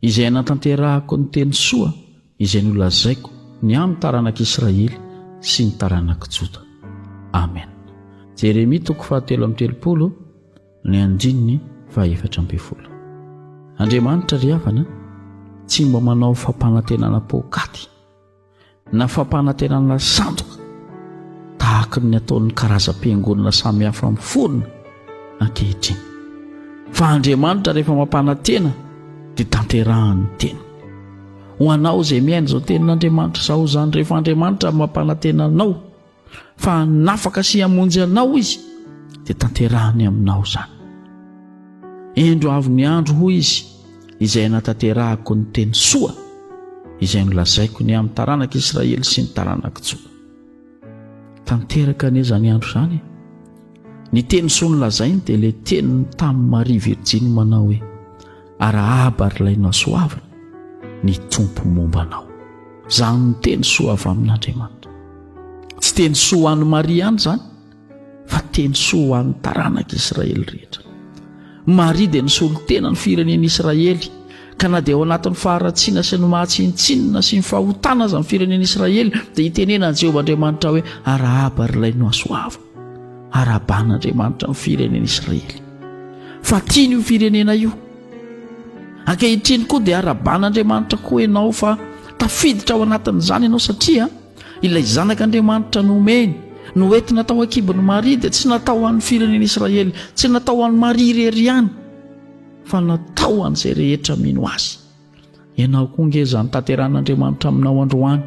izay hanatanterahako ny teny soa izay nolazaiko ny amin'ny taranak'Isiraely sy ny taranak'i Joda. Amen. Jeremia 7:30 ny andininy 4. Andriamanitra ry havana, tsy mba manao fampanantenana pokaty na fampanantenana sandoka tahaka ny ataon'ny karazam-piangonana samihafa miforona ankehitriny. Fa Andriamanitra rehefa mampanantena dia tanterahany teny. Ho anao izay miaina izao tenin'Andriamanitra izao zany, rehefa Andriamanitra mampanantena anao fa nafaka sy hamonjy anao izy dia tanterahany aminao zany. Indro avy ny andro hoy izy izay hanatanterahako ny teny soa izay nolazaiko ny amin'ny taranak'Isiraely sy ny taranak'i Joda. Tanteraka anie zany andro zany. Ny teny soa nolazainy dia ilay teny tamin'ny Maria Virjiny manao hoe arahaba ary ilainao soavina ny tompo momba anao. Zany ny teny soa avy amin'Andriamanitra. Tsy teny soa ho an'ny Maria ihany zany, fa teny soa ho an'ny taranak'Isiraely rehetra. Maria dia nisolon-tena ny firenen'i Israely, ka na dia ao anatin'ny faharatsiana sy ny mahatsinitsinina sy ny fahotana aza ny firenen'i Israely dia itenenan'i Jehovah Andriamanitra hoe arahaba ary ilainao soavina. Araban'Andriamanitra ny firenen'i Israely. Fa tiany io firenena io. Ankehitriny koa dia araban'Andriamanitra koa ianao, fa tafiditra ao anatin'izany ianao satria ilay zanak'Andriamanitra nomeny no entina tao akibon'ny Maria dia tsy natao ho an'ny firenen'i Israely, tsy natao ho an'ny Maria irery ihany, fa natao ho an'izay rehetra mino azy. Ianao koa ngeza ny tanteran'Andriamanitra aminao androany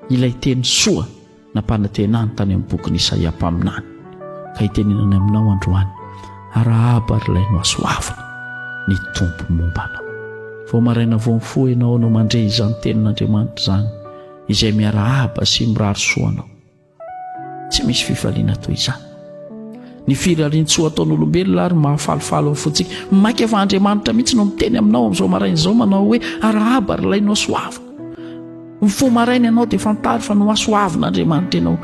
ilay teny soa nampanantenany tany amin'ny bokin'i Izay mpaminany, ka itenenany aminao androany arahaba ary ilainao soavina ny tompo momba anao. Vao maraina vao mifoha ianao no mandre izany tenin'Andriamanitra zany izay miarahaba sy mirary soa anao. Tsy misy fifaliana toy izany. Ny firarian-tsoa ataon'olombelona ary mahafalifaly amin'ny fotsika. Maika fa Andriamanitra mihitsy no miteny aminao amin'izao maraina izao manao hoe arahaba ary ilainao soavina. Mifoha maraina ianao dia fantary fa no asoavin'Andriamanitra ianao.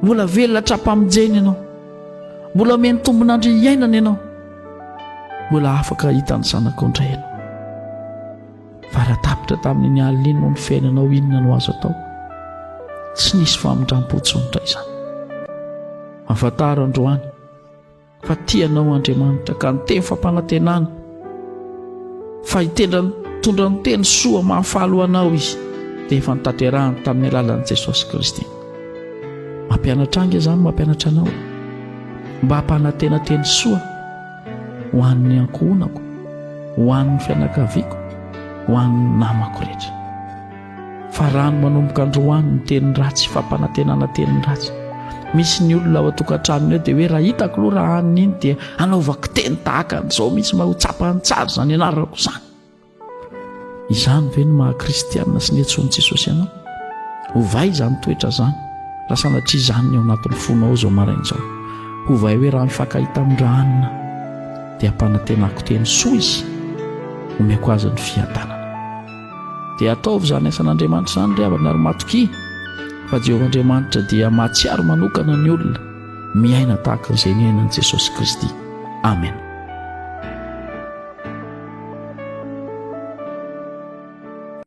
Mbola velona trapamijeny ianao, mbola meny tombon'andro iainana ianao, mbola afaka hitany zanaka indray ianao. Fa raha tapitra tamin'ny alina no ny fiainanao, inona no azo atao? Tsy nisy famindram-potsonitra izany. Afantaro androany fa tianao Andriamanitra ka ny teny fampanantenana, fa hitondra ny teny soa mahafaly ho anao izy dia efa nitanterahany tamin'ny alalan'i Jesosy Kristy. Mampianatra ange izany, mampianatra anao mba hampanantena teny soa ho an'ny ankohonako, ho an'ny fianakaviako, ho an'ny namako rehetra. Fa rano manomboka androany ny teny ratsy, fampanantenana teny ratsy. Misy ny olona ao an-tokantranony eo dia hoe raha hitako aloha raha an'iny dia anaovako teny tahaka an'izao mihitsy mba ho tsapany tsara zany ianarako zany. Izany ve ny maha-kristianina sy ny antsoin'i Jesosy ianao? Hovay izany toetra zany, raha sanatria izany ny ao anatin'ny fonao izao maraina izao. Hovay hoe raha mifankahita amin'Andro dia hampanantenako teny soa izy, omeko azy ny fiadanana. Dia ataovy izany asan'Andriamanitra izany ry havana ary matoki, fa Jehovah Andriamanitra dia mahatsiaro manokana ny olona miaina tahaka izay niainan'i Jesosy Kristy. Amen.